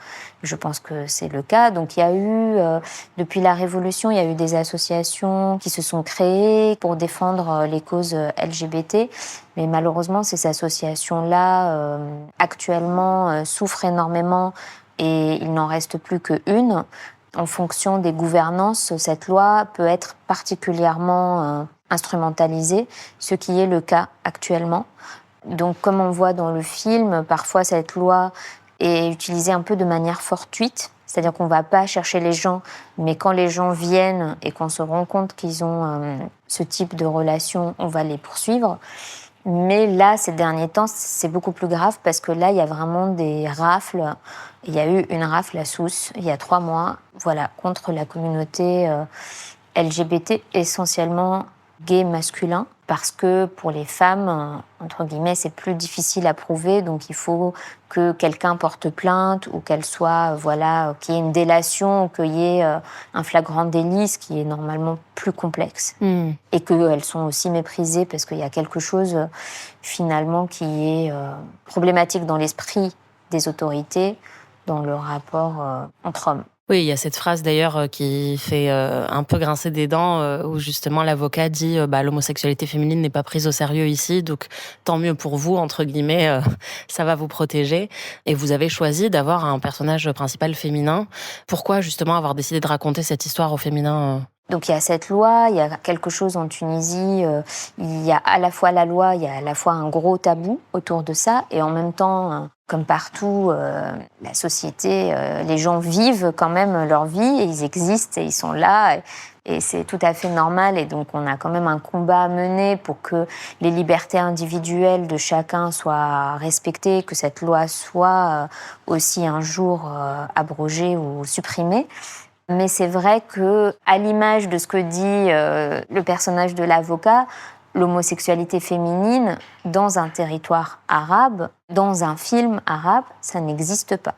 Je pense que c'est le cas. Donc il y a eu, depuis la Révolution, il y a eu des associations qui se sont créées pour défendre les causes LGBT, mais malheureusement, ces associations-là, actuellement, souffrent énormément et il n'en reste plus qu'une. En fonction des gouvernances, cette loi peut être particulièrement instrumentalisée, ce qui est le cas actuellement. Donc, comme on voit dans le film, parfois cette loi est utilisée un peu de manière fortuite, c'est-à-dire qu'on ne va pas chercher les gens, mais quand les gens viennent et qu'on se rend compte qu'ils ont ce type de relation, on va les poursuivre. Mais là, ces derniers temps, c'est beaucoup plus grave parce que là, il y a vraiment des rafles. Il y a eu une rafle à Sousse il y a 3 mois, contre la communauté LGBT, essentiellement gay masculin, parce que pour les femmes, entre guillemets, c'est plus difficile à prouver, donc il faut que quelqu'un porte plainte ou qu'elle soit, qu'il y ait une délation ou qu'il y ait un flagrant délit, ce qui est normalement plus complexe. Et qu'elles sont aussi méprisées parce qu'il y a quelque chose, finalement, qui est problématique dans l'esprit des autorités, dans le rapport entre hommes. Oui, il y a cette phrase d'ailleurs qui fait un peu grincer des dents, où justement l'avocat dit l'homosexualité féminine n'est pas prise au sérieux ici, donc tant mieux pour vous, entre guillemets, ça va vous protéger. Et vous avez choisi d'avoir un personnage principal féminin. Pourquoi justement avoir décidé de raconter cette histoire au féminin Donc il y a cette loi, il y a quelque chose en Tunisie, il y a à la fois la loi, il y a à la fois un gros tabou autour de ça, et en même temps, comme partout, la société, les gens vivent quand même leur vie, et ils existent, et ils sont là, et c'est tout à fait normal, et donc on a quand même un combat à mener pour que les libertés individuelles de chacun soient respectées, que cette loi soit aussi un jour abrogée ou supprimée. Mais c'est vrai que, à l'image de ce que dit le personnage de l'avocat, l'homosexualité féminine, dans un territoire arabe, dans un film arabe, ça n'existe pas.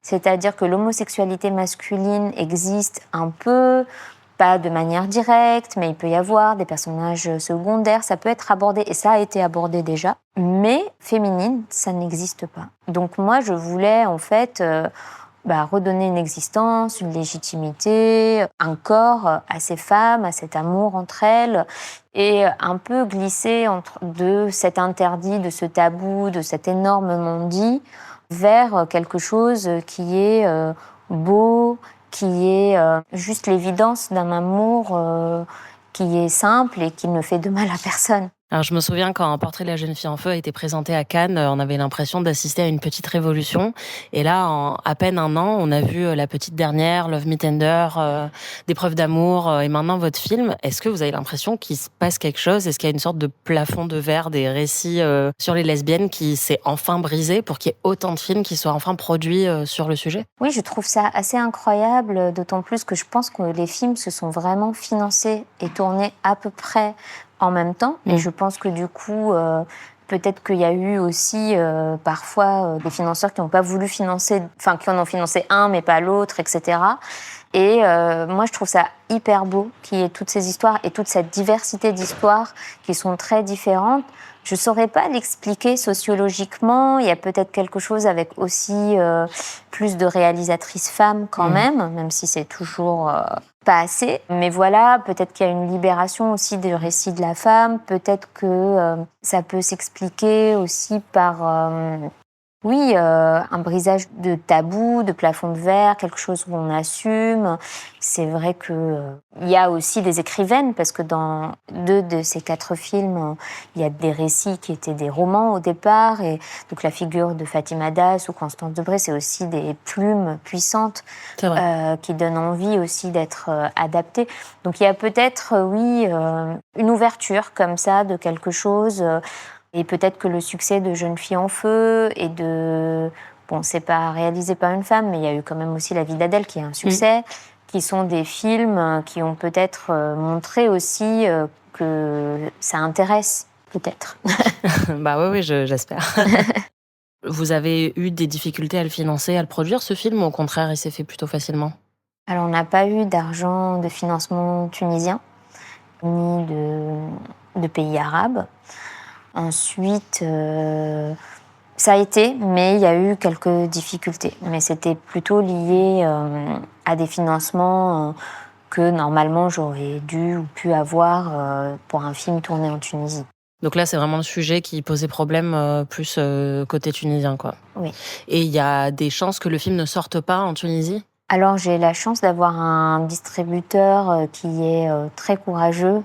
C'est-à-dire que l'homosexualité masculine existe un peu, pas de manière directe, mais il peut y avoir des personnages secondaires, ça peut être abordé, et ça a été abordé déjà. Mais féminine, ça n'existe pas. Donc moi, je voulais en fait redonner une existence, une légitimité, un corps à ces femmes, à cet amour entre elles, et un peu glisser de cet interdit, de ce tabou, de cet énorme non-dit, vers quelque chose qui est beau, qui est juste l'évidence d'un amour qui est simple et qui ne fait de mal à personne. Alors je me souviens quand Un portrait de la jeune fille en feu a été présenté à Cannes, on avait l'impression d'assister à une petite révolution. Et là, en à peine 1 an, on a vu La petite dernière, Love Me Tender, Des preuves d'amour, et maintenant votre film. Est-ce que vous avez l'impression qu'il se passe quelque chose ? Est-ce qu'il y a une sorte de plafond de verre des récits sur les lesbiennes qui s'est enfin brisé pour qu'il y ait autant de films qui soient enfin produits sur le sujet ? Oui, je trouve ça assez incroyable, d'autant plus que je pense que les films se sont vraiment financés et tournés à peu près en même temps. Et je pense que du coup, peut-être qu'il y a eu aussi parfois des financeurs qui n'ont pas voulu financer, enfin qui en ont financé un mais pas l'autre, etc. Et moi, je trouve ça hyper beau qu'il y ait toutes ces histoires et toute cette diversité d'histoires qui sont très différentes, Je ne saurais pas l'expliquer sociologiquement. Il y a peut-être quelque chose avec aussi plus de réalisatrices femmes quand même si c'est toujours pas assez. Mais voilà, peut-être qu'il y a une libération aussi du récit de la femme. Peut-être que ça peut s'expliquer aussi par... un brisage de tabous, de plafond de verre, quelque chose où on assume. C'est vrai qu'il y a aussi des écrivaines, parce que dans 2 de ces 4 films, il y a des récits qui étaient des romans au départ. Et donc la figure de Fatima Das ou Constance Debré, c'est aussi des plumes puissantes qui donnent envie aussi d'être adaptées. Donc il y a peut-être, une ouverture comme ça de quelque chose... Et peut-être que le succès de Jeune fille en feu et de... Bon, c'est pas réalisé par une femme, mais il y a eu quand même aussi La vie d'Adèle qui est un succès, qui sont des films qui ont peut-être montré aussi que ça intéresse, peut-être. Bah oui, j'espère. Vous avez eu des difficultés à le financer, à le produire, ce film, ou au contraire, il s'est fait plutôt facilement? Alors, on n'a pas eu d'argent de financement tunisien, ni de pays arabes. Ensuite, ça a été, mais il y a eu quelques difficultés. Mais c'était plutôt lié à des financements que normalement j'aurais dû ou pu avoir pour un film tourné en Tunisie. Donc là, c'est vraiment le sujet qui posait problème plus côté tunisien, quoi. Oui. Et il y a des chances que le film ne sorte pas en Tunisie ? Alors, j'ai la chance d'avoir un distributeur qui est très courageux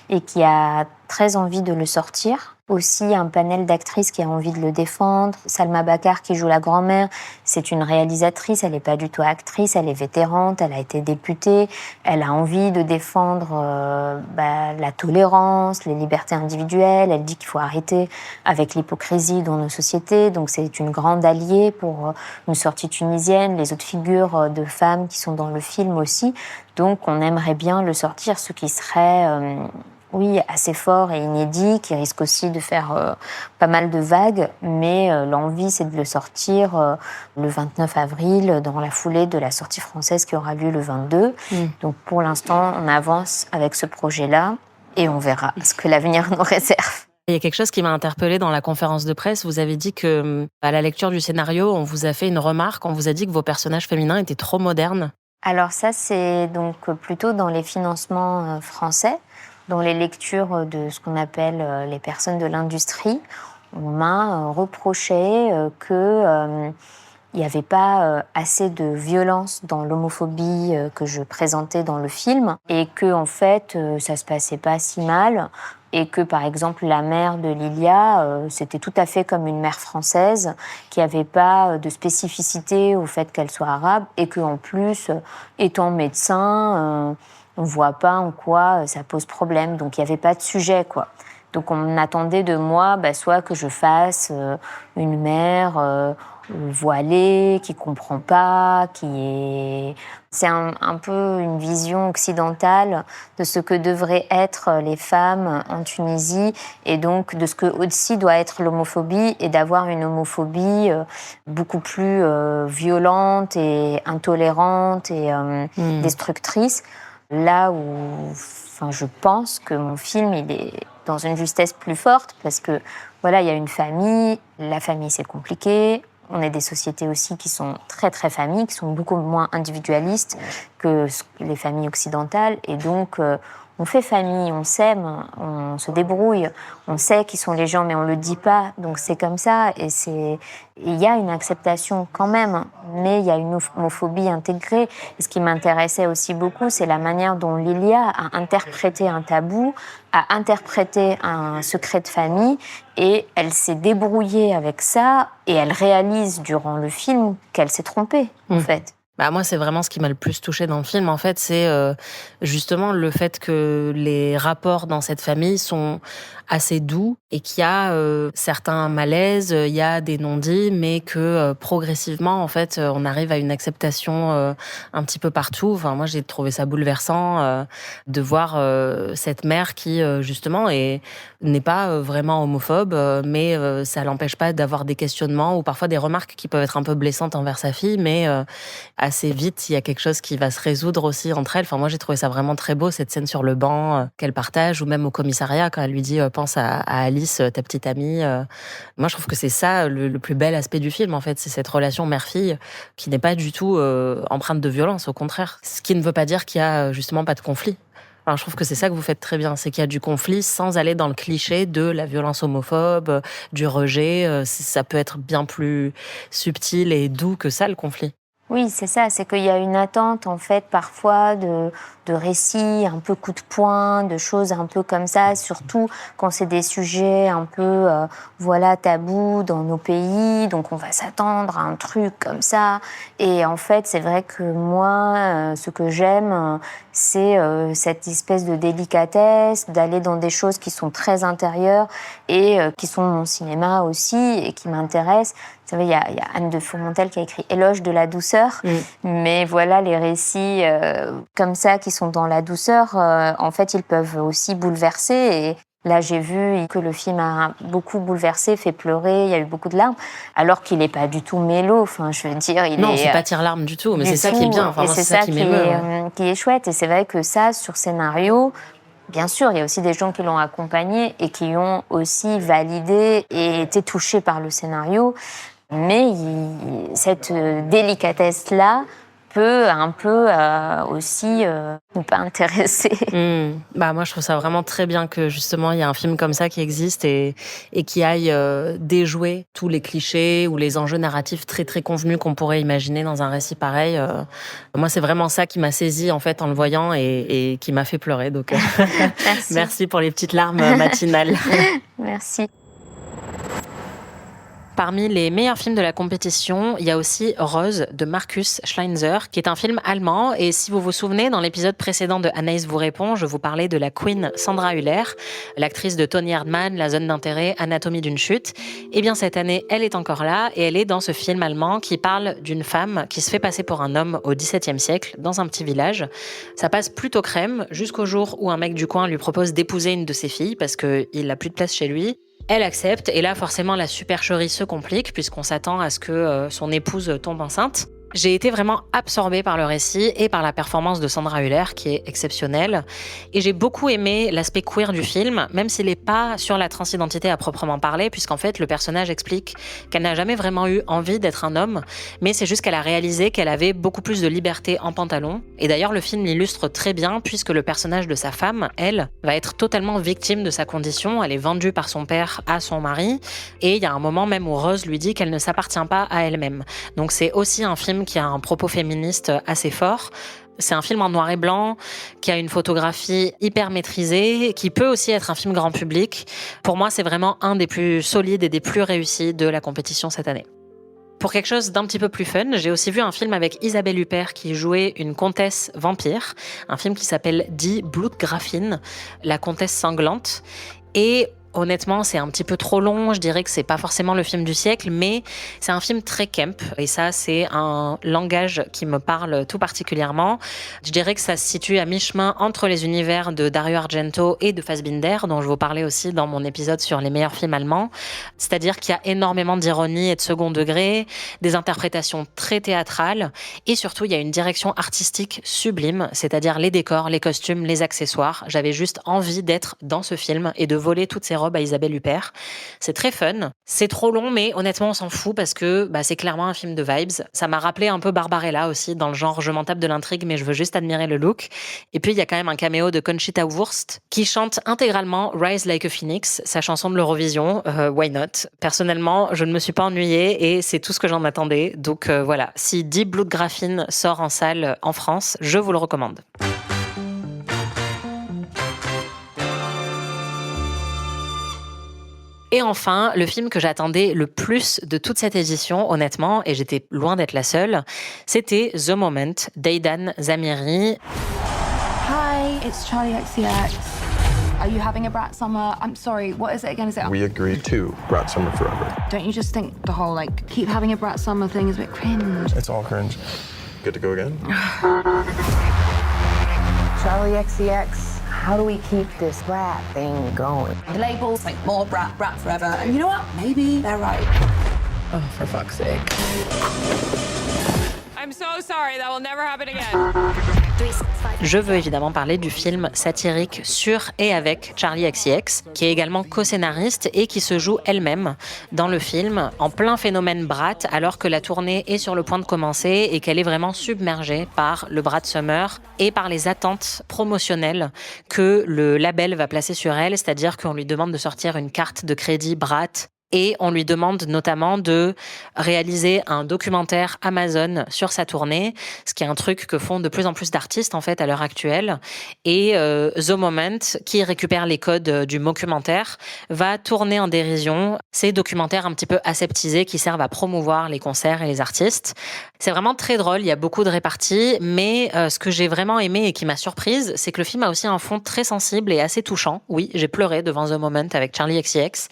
et qui a très envie de le sortir. Aussi, un panel d'actrices qui a envie de le défendre. Salma Bakar, qui joue la grand-mère, c'est une réalisatrice, elle n'est pas du tout actrice, elle est vétérante, elle a été députée, elle a envie de défendre la tolérance, les libertés individuelles, elle dit qu'il faut arrêter avec l'hypocrisie dans nos sociétés, donc c'est une grande alliée pour une sortie tunisienne, les autres figures de femmes qui sont dans le film aussi, donc on aimerait bien le sortir, ce qui serait... assez fort et inédit, qui risque aussi de faire pas mal de vagues, mais l'envie, c'est de le sortir le 29 avril, dans la foulée de la sortie française qui aura lieu le 22. Donc pour l'instant, on avance avec ce projet-là et on verra ce que l'avenir nous réserve. Il y a quelque chose qui m'a interpellée dans la conférence de presse. Vous avez dit que, à la lecture du scénario, on vous a fait une remarque, on vous a dit que vos personnages féminins étaient trop modernes. Alors ça, c'est donc plutôt dans les financements français. Dans les lectures de ce qu'on appelle les personnes de l'industrie, on m'a reproché qu'il n'y avait pas assez de violence dans l'homophobie que je présentais dans le film et que en fait ça se passait pas si mal et que par exemple la mère de Lilia c'était tout à fait comme une mère française qui n'avait pas de spécificité au fait qu'elle soit arabe et qu'en plus étant médecin on ne voit pas en quoi ça pose problème. Donc, il n'y avait pas de sujet, quoi. Donc, on attendait de moi soit que je fasse une mère voilée, qui ne comprend pas, qui est... C'est un peu une vision occidentale de ce que devraient être les femmes en Tunisie et donc de ce que aussi doit être l'homophobie et d'avoir une homophobie beaucoup plus violente et intolérante et destructrice. Là où je pense que mon film il est dans une justesse plus forte parce que voilà, il y a une famille, la famille c'est compliqué, on est des sociétés aussi qui sont très très familles, qui sont beaucoup moins individualistes que les familles occidentales et donc on fait famille, on s'aime, on se débrouille, on sait qui sont les gens mais on le dit pas, donc c'est comme ça et il y a une acceptation quand même, mais il y a une homophobie intégrée. Et ce qui m'intéressait aussi beaucoup, c'est la manière dont Lilia a interprété un tabou, a interprété un secret de famille et elle s'est débrouillée avec ça et elle réalise durant le film qu'elle s'est trompée en fait. Moi, c'est vraiment ce qui m'a le plus touchée dans le film. En fait, c'est justement le fait que les rapports dans cette famille sont assez doux et qu'il y a certains malaises, il y a des non-dits, mais que progressivement, en fait, on arrive à une acceptation un petit peu partout. Enfin, moi, j'ai trouvé ça bouleversant de voir cette mère qui, justement, n'est pas vraiment homophobe, mais ça l'empêche pas d'avoir des questionnements ou parfois des remarques qui peuvent être un peu blessantes envers sa fille, mais assez vite, il y a quelque chose qui va se résoudre aussi entre elles. Enfin, moi, j'ai trouvé ça vraiment très beau, cette scène sur le banc qu'elle partage, ou même au commissariat, quand elle lui dit « pense à Alice, ta petite amie ». Moi, je trouve que c'est ça le plus bel aspect du film, en fait. C'est cette relation mère-fille qui n'est pas du tout empreinte de violence, au contraire. Ce qui ne veut pas dire qu'il y a justement pas de conflit. Enfin, je trouve que c'est ça que vous faites très bien, c'est qu'il y a du conflit sans aller dans le cliché de la violence homophobe, du rejet. Ça peut être bien plus subtil et doux que ça, le conflit. Oui, c'est ça, c'est qu'il y a une attente, en fait, parfois de récits un peu coup de poing, de choses un peu comme ça, surtout quand c'est des sujets un peu, tabous dans nos pays, donc on va s'attendre à un truc comme ça. Et en fait, c'est vrai que moi, ce que j'aime, c'est cette espèce de délicatesse, d'aller dans des choses qui sont très intérieures et qui sont mon cinéma aussi et qui m'intéressent. Vous savez, il y a Anne de Fourmontel qui a écrit Éloge de la douceur, mais voilà, les récits comme ça qui sont dans la douceur, en fait, ils peuvent aussi bouleverser. Et là, j'ai vu que le film a beaucoup bouleversé, fait pleurer, il y a eu beaucoup de larmes, alors qu'il n'est pas du tout mélo. Enfin, je veux dire, c'est pas tire-larmes du tout, mais c'est ça qui est bien. Enfin, moi, c'est ça qui m'émeut. Qui est chouette. Et c'est vrai que ça, sur scénario, bien sûr, il y a aussi des gens qui l'ont accompagné et qui ont aussi validé et été touchés par le scénario. Mais cette délicatesse-là peut un peu aussi ne pas intéresser. Moi, je trouve ça vraiment très bien que justement il y a un film comme ça qui existe et qui aille déjouer tous les clichés ou les enjeux narratifs très très convenus qu'on pourrait imaginer dans un récit pareil. Moi, c'est vraiment ça qui m'a saisie en fait en le voyant et qui m'a fait pleurer. Donc merci pour les petites larmes matinales. Merci. Parmi les meilleurs films de la compétition, il y a aussi Rose de Markus Schleinzer, qui est un film allemand. Et si vous vous souvenez, dans l'épisode précédent de Anaïs vous répond, je vous parlais de la Queen Sandra Hüller, l'actrice de Tony Erdmann, La zone d'intérêt, Anatomie d'une chute. Eh bien, cette année, elle est encore là et elle est dans ce film allemand qui parle d'une femme qui se fait passer pour un homme au XVIIe siècle dans un petit village. Ça passe plutôt crème jusqu'au jour où un mec du coin lui propose d'épouser une de ses filles parce qu'il n'a plus de place chez lui. Elle accepte, et là, forcément, la supercherie se complique, puisqu'on s'attend à ce que son épouse tombe enceinte. J'ai été vraiment absorbée par le récit et par la performance de Sandra Hüller, qui est exceptionnelle. Et j'ai beaucoup aimé l'aspect queer du film, même s'il n'est pas sur la transidentité à proprement parler, puisqu'en fait, le personnage explique qu'elle n'a jamais vraiment eu envie d'être un homme, mais c'est juste qu'elle a réalisé qu'elle avait beaucoup plus de liberté en pantalon. Et d'ailleurs, le film l'illustre très bien, puisque le personnage de sa femme, elle, va être totalement victime de sa condition. Elle est vendue par son père à son mari, et il y a un moment même où Rose lui dit qu'elle ne s'appartient pas à elle-même. Donc c'est aussi un film qui a un propos féministe assez fort. C'est un film en noir et blanc, qui a une photographie hyper maîtrisée, qui peut aussi être un film grand public. Pour moi, c'est vraiment un des plus solides et des plus réussis de la compétition cette année. Pour quelque chose d'un petit peu plus fun, j'ai aussi vu un film avec Isabelle Huppert qui jouait une comtesse vampire, un film qui s'appelle Die Blutgräfin, la comtesse sanglante. Et honnêtement, c'est un petit peu trop long. Je dirais que c'est pas forcément le film du siècle, mais c'est un film très camp. Et ça, c'est un langage qui me parle tout particulièrement. Je dirais que ça se situe à mi-chemin entre les univers de Dario Argento et de Fassbinder, dont je vous parlais aussi dans mon épisode sur les meilleurs films allemands. C'est-à-dire qu'il y a énormément d'ironie et de second degré, des interprétations très théâtrales, et surtout, il y a une direction artistique sublime, c'est-à-dire les décors, les costumes, les accessoires. J'avais juste envie d'être dans ce film et de voler toutes ces robes à Isabelle Huppert. C'est très fun. C'est trop long, mais honnêtement, on s'en fout parce que c'est clairement un film de vibes. Ça m'a rappelé un peu Barbarella aussi, dans le genre je m'en tape de l'intrigue, mais je veux juste admirer le look. Et puis, il y a quand même un caméo de Conchita Wurst qui chante intégralement Rise Like a Phoenix, sa chanson de l'Eurovision, Why Not. Personnellement, je ne me suis pas ennuyée et c'est tout ce que j'en attendais. Donc voilà, si Die Blutgräfin sort en salle en France, je vous le recommande. Et enfin, le film que j'attendais le plus de toute cette édition, honnêtement, et j'étais loin d'être la seule, c'était The Moment d'Eidan Zamiri. Hi, it's Charlie XCX. Are you having a brat summer? I'm sorry, what is it again? Is it? We agreed to brat summer forever. Don't you just think the whole keep having a brat summer thing is a bit cringe? It's all cringe. Good to go again? Charlie XCX. How do we keep this brat thing going? The labels make more brat forever. And you know what? Maybe they're right. Oh, for fuck's sake. I'm so sorry, that will never happen again. Je veux évidemment parler du film satirique sur et avec Charli XCX, qui est également co-scénariste et qui se joue elle-même dans le film, en plein phénomène Brat, alors que la tournée est sur le point de commencer et qu'elle est vraiment submergée par le Brat Summer et par les attentes promotionnelles que le label va placer sur elle, c'est-à-dire qu'on lui demande de sortir une carte de crédit Brat. Et on lui demande notamment de réaliser un documentaire Amazon sur sa tournée, ce qui est un truc que font de plus en plus d'artistes en fait à l'heure actuelle. Et The Moment, qui récupère les codes du mockumentaire, va tourner en dérision ces documentaires un petit peu aseptisés qui servent à promouvoir les concerts et les artistes. C'est vraiment très drôle, il y a beaucoup de réparties, mais ce que j'ai vraiment aimé et qui m'a surprise, c'est que le film a aussi un fond très sensible et assez touchant. Oui, j'ai pleuré devant The Moment avec Charli XCX.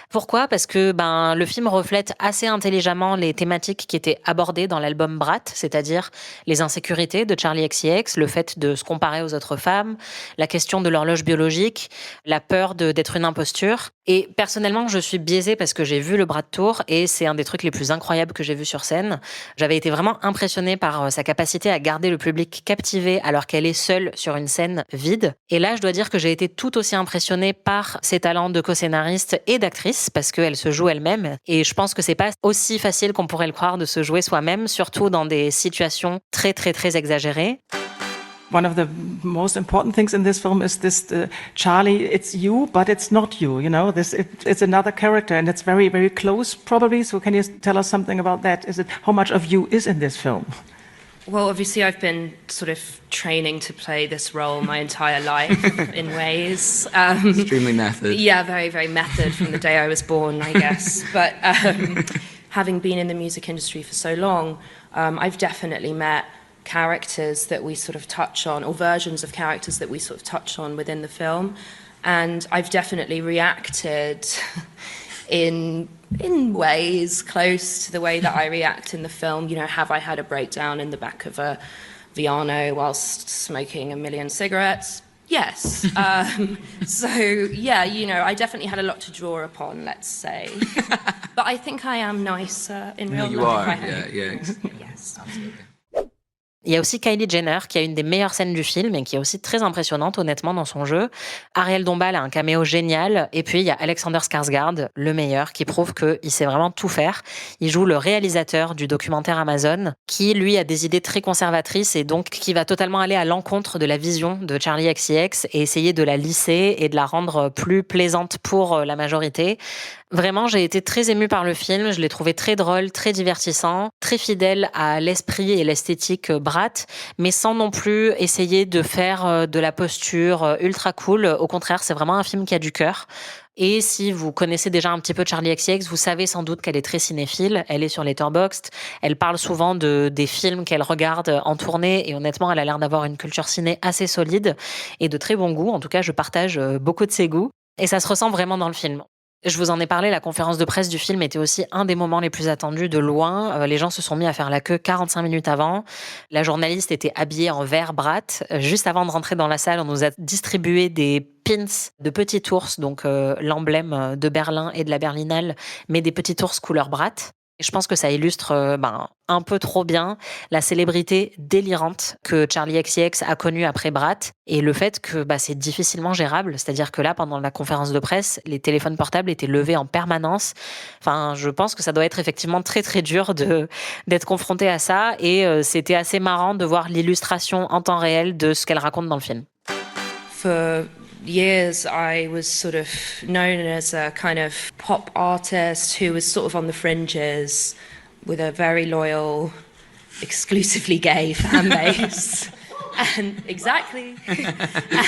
Pourquoi ? Parce que le film reflète assez intelligemment les thématiques qui étaient abordées dans l'album Brat, c'est-à-dire les insécurités de Charli XCX, le fait de se comparer aux autres femmes, la question de l'horloge biologique, la peur d'être une imposture. Et personnellement, je suis biaisée parce que j'ai vu le Brat Tour et c'est un des trucs les plus incroyables que j'ai vu sur scène. J'avais été vraiment impressionnée par sa capacité à garder le public captivé alors qu'elle est seule sur une scène vide. Et là, je dois dire que j'ai été tout aussi impressionnée par ses talents de co-scénariste et d'actrice parce qu'elle se joue elle-même. Et je pense que c'est pas aussi facile qu'on pourrait le croire de se jouer soi-même, surtout dans des situations très, très, très exagérées. One of the most important things in this film is this, Charlie, it's you, but it's not you, you know, it's another character and it's very, very close probably. So can you tell us something about that? How much of you is in this film? Well, obviously I've been sort of training to play this role my entire life in ways. Extremely method. Yeah, very, very method from the day I was born, I guess. But having been in the music industry for so long, I've definitely met characters that we sort of touch on, or versions of characters that we sort of touch on within the film. And I've definitely reacted in ways close to the way that I react in the film. You know, have I had a breakdown in the back of a Viano whilst smoking a million cigarettes? Yes. So, yeah, you know, I definitely had a lot to draw upon, let's say. But I think I am nicer in real life. You are, yeah. Yes. Absolutely. Il y a aussi Kylie Jenner qui a une des meilleures scènes du film et qui est aussi très impressionnante honnêtement dans son jeu. Ariel Dombal a un caméo génial et puis il y a Alexander Skarsgård, le meilleur, qui prouve qu'il sait vraiment tout faire. Il joue le réalisateur du documentaire Amazon qui lui a des idées très conservatrices et donc qui va totalement aller à l'encontre de la vision de Charli XCX et essayer de la lisser et de la rendre plus plaisante pour la majorité. Vraiment, j'ai été très émue par le film, je l'ai trouvé très drôle, très divertissant, très fidèle à l'esprit et l'esthétique Brat, mais sans non plus essayer de faire de la posture ultra cool. Au contraire, c'est vraiment un film qui a du cœur. Et si vous connaissez déjà un petit peu Charli XCX, vous savez sans doute qu'elle est très cinéphile, elle est sur Letterboxd, elle parle souvent des films qu'elle regarde en tournée et honnêtement, elle a l'air d'avoir une culture ciné assez solide et de très bon goût. En tout cas, je partage beaucoup de ses goûts et ça se ressent vraiment dans le film. Je vous en ai parlé, la conférence de presse du film était aussi un des moments les plus attendus de loin. Les gens se sont mis à faire la queue 45 minutes avant. La journaliste était habillée en vert Brat. Juste avant de rentrer dans la salle, on nous a distribué des pins de petits ours, donc l'emblème de Berlin et de la Berlinale, mais des petits ours couleur Brat. Et je pense que ça illustre un peu trop bien la célébrité délirante que Charli XCX a connue après Brat et le fait que c'est difficilement gérable. C'est-à-dire que là, pendant la conférence de presse, les téléphones portables étaient levés en permanence. Enfin, je pense que ça doit être effectivement très très dur d'être confronté à ça et c'était assez marrant de voir l'illustration en temps réel de ce qu'elle raconte dans le film. For years, I was sort of known as a kind of pop artist who was sort of on the fringes with a very loyal, exclusively gay fan base. And exactly.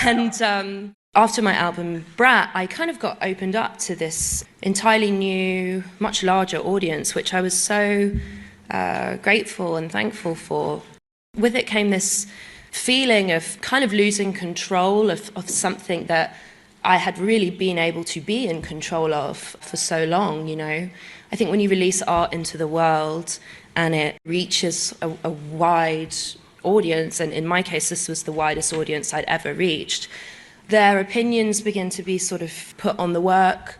And after my album Brat, I kind of got opened up to this entirely new, much larger audience, which I was so grateful and thankful for. With it came this feeling of kind of losing control of something that I had really been able to be in control of for so long, you know. I think when you release art into the world and it reaches a wide audience, and in my case this was the widest audience I'd ever reached, their opinions begin to be sort of put on the work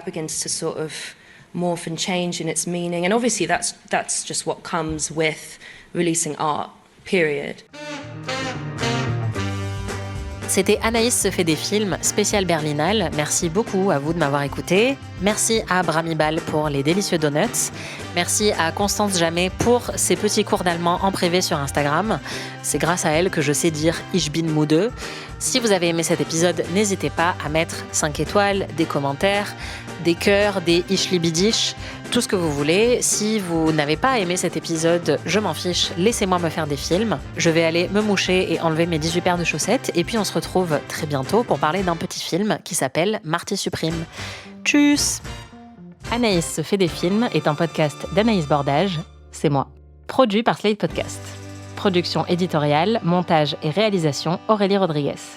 begins to sort of morph and change in its meaning, and obviously that's just what comes with releasing art, period. C'était Anaïs se fait des films, spécial Berlinale. Merci beaucoup à vous de m'avoir écouté. Merci à Bramibal pour les délicieux donuts. Merci à Constance Jamet pour ses petits cours d'allemand en privé sur Instagram. C'est grâce à elle que je sais dire Ich bin müde. Si vous avez aimé cet épisode, n'hésitez pas à mettre 5 étoiles, des commentaires, des cœurs, des Ich liebe dich, tout ce que vous voulez. Si vous n'avez pas aimé cet épisode, je m'en fiche, laissez-moi me faire des films. Je vais aller me moucher et enlever mes 18 paires de chaussettes. Et puis on se retrouve très bientôt pour parler d'un petit film qui s'appelle Marty Supreme. Tchuss! Anaïs se fait des films est un podcast d'Anaïs Bordage, c'est moi. Produit par Slate Podcast. Production éditoriale, montage et réalisation Aurélie Rodriguez.